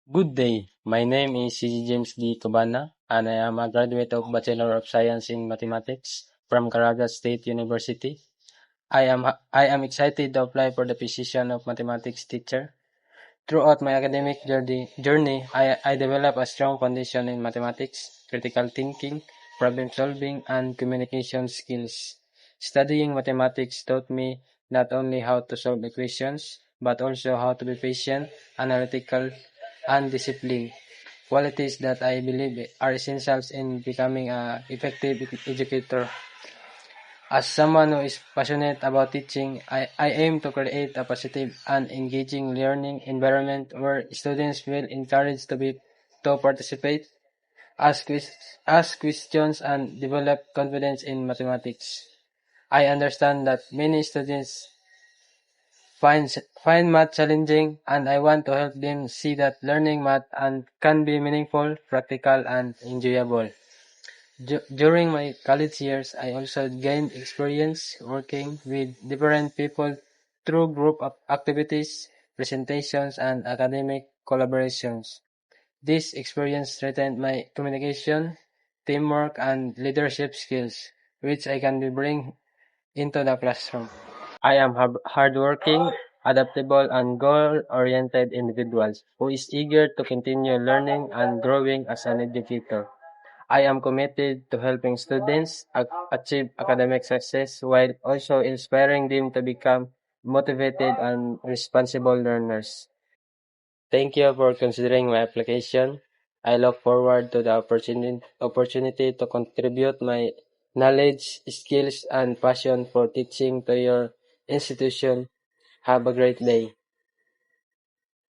Good day. My name is C.G. James D. Cabana, and I am a graduate of Bachelor of Science in Mathematics from Caraga State University. I am excited to apply for the position of mathematics teacher. Throughout my academic journey, I developed a strong foundation in mathematics, critical thinking, problem solving, and communication skills. Studying mathematics taught me not only how to solve equations, but also how to be patient, analytical, and disciplined, qualities that I believe are essentials in becoming an effective educator. As someone who is passionate about teaching, I aim to create a positive and engaging learning environment where students feel encouraged to participate, ask questions, and develop confidence in mathematics. I understand that many students find find math challenging, and I want to help them see that learning math can be meaningful, practical, and enjoyable. During my college years, I also gained experience working with different people through group activities, presentations, and academic collaborations. This experience strengthened my communication, teamwork, and leadership skills, which I can bring into the classroom. I am hardworking, adaptable, and goal-oriented individual who is eager to continue learning and growing as an educator. I am committed to helping students achieve academic success while also inspiring them to become motivated and responsible learners. Thank you for considering my application. I look forward to the opportunity to contribute my knowledge, skills, and passion for teaching to your institution. Have a great day.